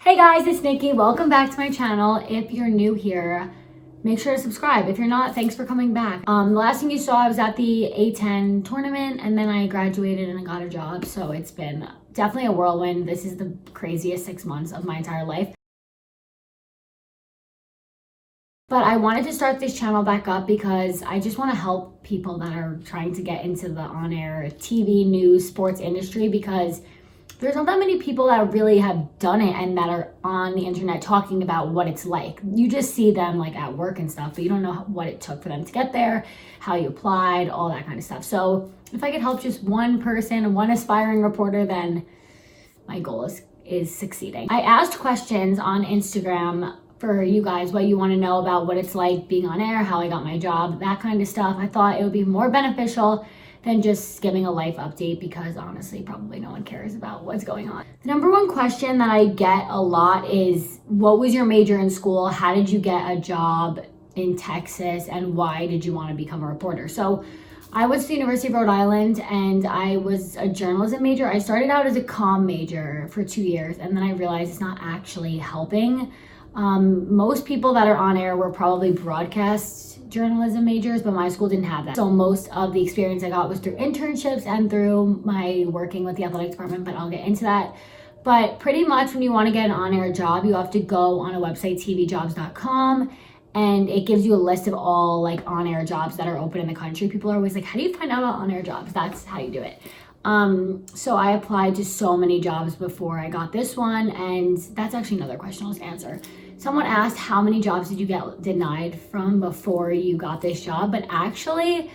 Hey guys, it's Nikki. Welcome back to my channel. If you're new here, make sure to subscribe. If you're not, thanks for coming back. The last thing you saw, I was at the A10 tournament and then I graduated and I got a job. So it's been definitely a whirlwind. This is the craziest 6 months of my entire life. But I wanted to start this channel back up because I just want to help people that are trying to get into the on-air TV, news, sports industry, because there's not that many people that really have done it and that are on the internet talking about what it's like. You just see them like at work and stuff, but you don't know what it took for them to get there, how you applied, all that kind of stuff. So if I could help just one person, one aspiring reporter, then my goal is succeeding. I asked questions on Instagram for you guys, what you want to know about what it's like being on air, how I got my job, that kind of stuff. I thought it would be more beneficial than just giving a life update, because honestly, probably no one cares about what's going on. The number one question that I get a lot is, what was your major in school? How did you get a job in Texas? And why did you want to become a reporter? So I went to the University of Rhode Island and I was a journalism major. I started out as a comm major for 2 years and then I realized it's not actually helping. Most people that are on air were probably broadcast journalism majors, but my school didn't have that. So most of the experience I got was through internships and through my working with the athletic department, but I'll get into that. But pretty much when you want to get an on-air job, you have to go on a website, tvjobs.com, and it gives you a list of all like on-air jobs that are open in the country. People are always like, how do you find out about on-air jobs? That's how you do it. So I applied to so many jobs before I got this one, and that's actually another question I'll just answer. Someone asked, how many jobs did you get denied from before you got this job? But actually,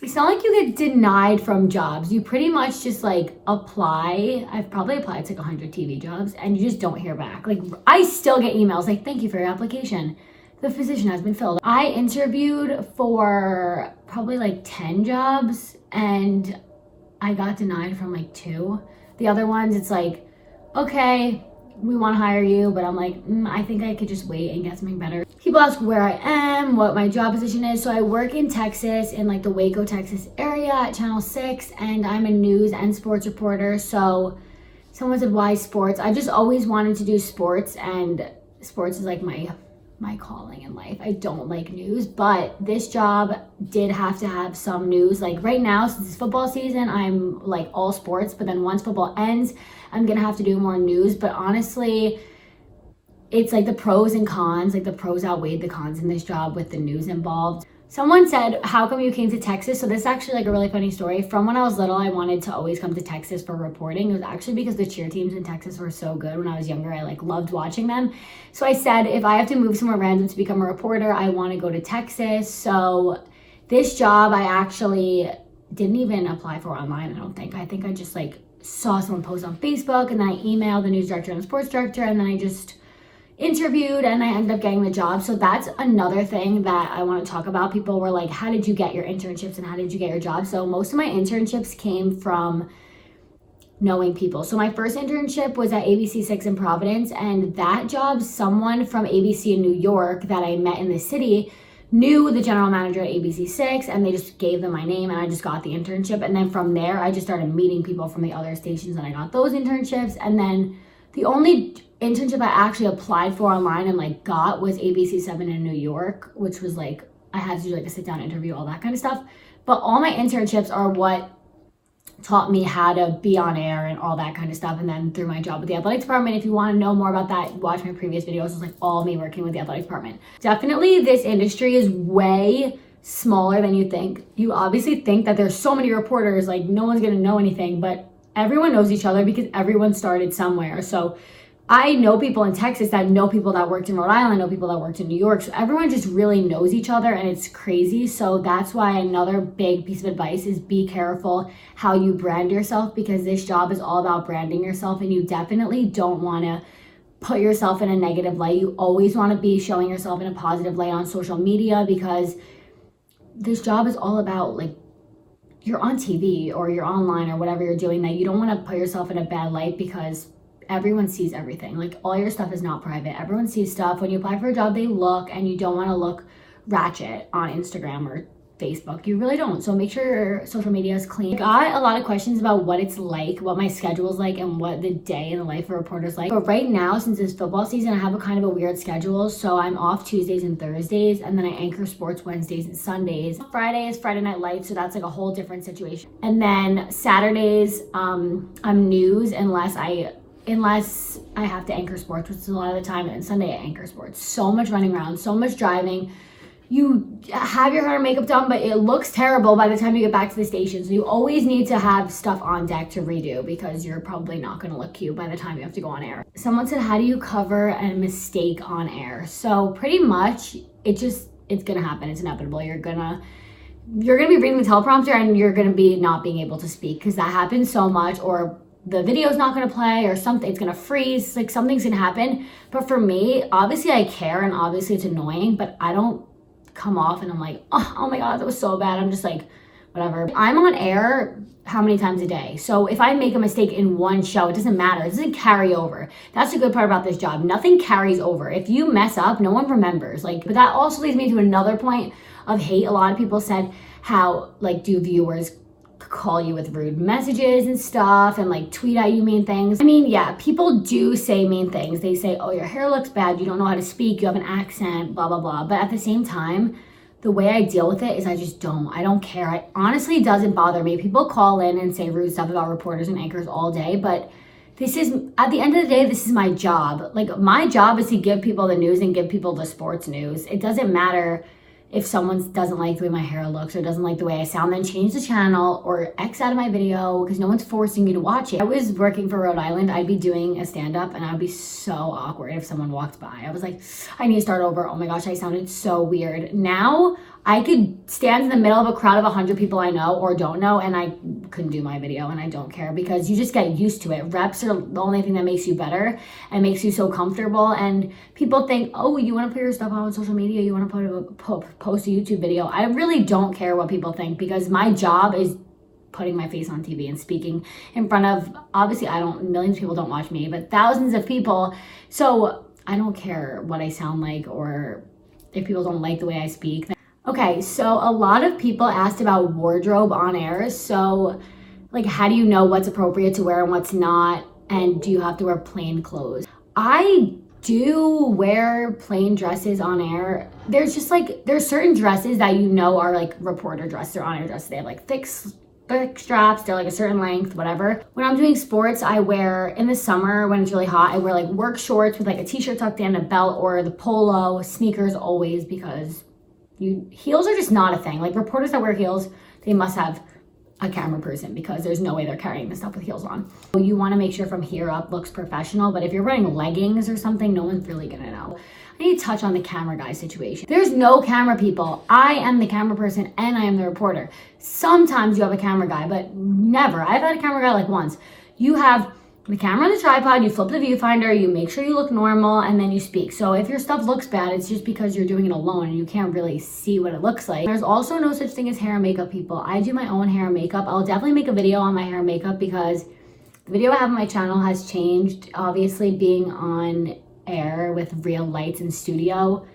it's not like you get denied from jobs. You pretty much just like apply. I've probably applied to like 100 TV jobs and you just don't hear back. Like I still get emails like, thank you for your application. The position has been filled. I interviewed for probably like 10 jobs and I got denied from like 2. The other ones, it's like, okay, we want to hire you, but I'm like, I think I could just wait and get something better. People ask where I am, what my job position is. So I work in Texas, in like the Waco, Texas area at Channel 6, and I'm a news and sports reporter. So someone said, why sports? I just always wanted to do sports, and sports is like my calling in life. I don't like news, but this job did have to have some news. Like right now, since it's football season, I'm like all sports, but then once football ends, I'm gonna have to do more news. But honestly, it's like the pros and cons, like the pros outweighed the cons in this job with the news involved. Someone said, how come you came to Texas? So this is actually like a really funny story. From when I was little, I wanted to always come to Texas for reporting. It was actually because the cheer teams in Texas were so good when I was younger. I like loved watching them. So I said, if I have to move somewhere random to become a reporter, I want to go to Texas. So this job, I actually didn't even apply for online, I don't think. I think I just like saw someone post on Facebook and then I emailed the news director and the sports director and then I just interviewed and I ended up getting the job. So that's another thing that I want to talk about. People were like, how did you get your internships and how did you get your job? So most of my internships came from knowing people. So my first internship was at ABC6 in Providence, and that job, someone from ABC in New York that I met in the city knew the general manager at ABC6 and they just gave them my name and I just got the internship. And then from there, I just started meeting people from the other stations and I got those internships. And then the only internship I actually applied for online and like got was ABC7 in New York, which was like, I had to do like a sit down interview, all that kind of stuff. But all my internships are what taught me how to be on air and all that kind of stuff. And then through my job with the athletic department, if you want to know more about that, watch my previous videos. It's like all me working with the athletic department. Definitely this industry is way smaller than you think. You obviously think that there's so many reporters, like no one's going to know anything, but everyone knows each other because everyone started somewhere. So I know people in Texas that know people that worked in Rhode Island, know people that worked in New York. So everyone just really knows each other and it's crazy. So that's why another big piece of advice is be careful how you brand yourself, because this job is all about branding yourself and you definitely don't want to put yourself in a negative light. You always want to be showing yourself in a positive light on social media, because this job is all about like, you're on TV or you're online or whatever you're doing, that you don't want to put yourself in a bad light, because everyone sees everything. Like all your stuff is not private. Everyone sees stuff. When you apply for a job, they look, and you don't want to look ratchet on Instagram or Facebook. You really don't. So make sure your social media is clean. I got a lot of questions about what it's like, what my schedule is like, and what the day in the life of a reporter is like. But right now, since it's football season, I have a kind of a weird schedule. So I'm off Tuesdays and Thursdays, and then I anchor sports Wednesdays and Sundays. Friday is Friday Night Lights, so that's like a whole different situation. And then Saturdays, I'm news unless I have to anchor sports, which is a lot of the time, and Sunday I anchor sports. So much running around, so much driving. You have your hair and makeup done, but it looks terrible by the time you get back to the station. So you always need to have stuff on deck to redo because you're probably not going to look cute by the time you have to go on air. Someone said, how do you cover a mistake on air? So pretty much it's going to happen. It's inevitable. You're going to be reading the teleprompter and you're going to be not being able to speak because that happens so much, or the video's not going to play, or something, it's going to freeze, like something's going to happen. But for me, obviously I care and obviously it's annoying, but I don't come off and I'm like, oh my God, that was so bad. I'm just like, whatever. I'm on air how many times a day? So if I make a mistake in one show, it doesn't matter. It doesn't carry over. That's the good part about this job. Nothing carries over. If you mess up, no one remembers. Like, but that also leads me to another point of hate. A lot of people said, how, like, do viewers call you with rude messages and stuff and like tweet at you mean things? I mean, yeah, people do say mean things. They say, oh, your hair looks bad, you don't know how to speak, you have an accent, blah, blah, blah. But at the same time, the way I deal with it is I don't care. It honestly doesn't bother me. People call in and say rude stuff about reporters and anchors all day, but this is, at the end of the day, this is my job. Like, my job is to give people the news and give people the sports news. It doesn't matter if someone doesn't like the way my hair looks or doesn't like the way I sound, then change the channel or X out of my video because no one's forcing you to watch it. I was working for Rhode Island. I'd be doing a stand-up and I'd be so awkward if someone walked by. I was like, I need to start over. Oh my gosh, I sounded so weird. Now I could stand in the middle of a crowd of 100 people I know or don't know and I couldn't do my video, and I don't care because you just get used to it. Reps are the only thing that makes you better and makes you so comfortable. And people think, oh, you want to put your stuff on social media, you want to post a YouTube video. I really don't care what people think because my job is putting my face on TV and speaking in front of, obviously millions of people don't watch me, but thousands of people. So I don't care what I sound like or if people don't like the way I speak. Okay, so a lot of people asked about wardrobe on air. So, like, how do you know what's appropriate to wear and what's not? And do you have to wear plain clothes? I do wear plain dresses on air. There's certain dresses that you know are like reporter dresses or on air dresses. They have like thick straps, they're like a certain length, whatever. When I'm doing sports, I wear, in the summer when it's really hot, I wear like work shorts with like a t-shirt tucked in, a belt, or the polo, sneakers always, because heels are just not a thing. Like, reporters that wear heels, they must have a camera person because there's no way they're carrying this stuff with heels on. You want to make sure from here up looks professional, but if you're wearing leggings or something, no one's really gonna know. I need to touch on the camera guy situation. There's no camera people. I am the camera person and I am the reporter. Sometimes you have a camera guy, but never. I've had a camera guy like once. You have the camera on the tripod, you flip the viewfinder, you make sure you look normal, and then you speak. So if your stuff looks bad, it's just because you're doing it alone and you can't really see what it looks like. There's also no such thing as hair and makeup people. I do my own hair and makeup. I'll definitely make a video on my hair and makeup because the video I have on my channel has changed. Obviously, being on air with real lights in studio,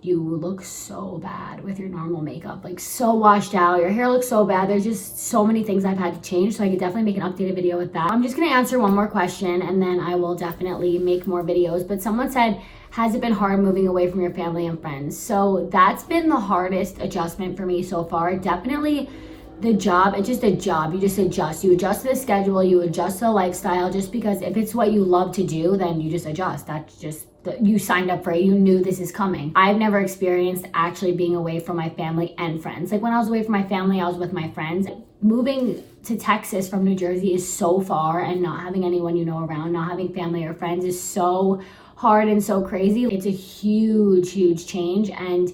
you look so bad with your normal makeup, like so washed out. Your hair looks so bad. There's just so many things I've had to change, so I could definitely make an updated video with that. I'm just gonna answer one more question and then I will definitely make more videos. But someone said, has it been hard moving away from your family and friends? So that's been the hardest adjustment for me so far. Definitely the job, it's just a job. You just adjust. You adjust to the schedule, you adjust to the lifestyle, just because if it's what you love to do, then you just adjust. That's just, you signed up for it. You knew this is coming. I've never experienced actually being away from my family and friends. Like, when I was away from my family, I was with my friends. Moving to Texas from New Jersey is so far, and not having anyone you know around, not having family or friends is so hard and so crazy. It's a huge, huge change, and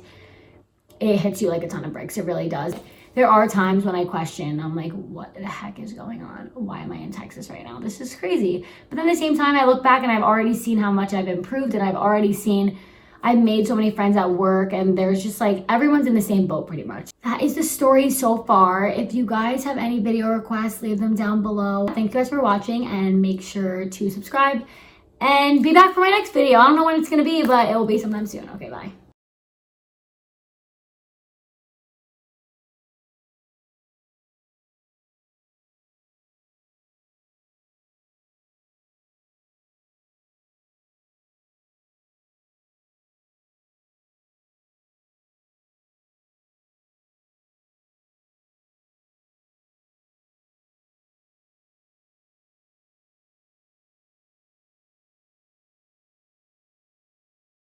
it hits you like a ton of bricks. It really does. There are times when I question, I'm like, what the heck is going on? Why am I in Texas right now? This is crazy. But then at the same time, I look back and I've already seen how much I've improved, and I've made so many friends at work, and there's just like, everyone's in the same boat pretty much. That is the story so far. If you guys have any video requests, leave them down below. Thank you guys for watching, and make sure to subscribe and be back for my next video. I don't know when it's gonna be, but it will be sometime soon. Okay, bye.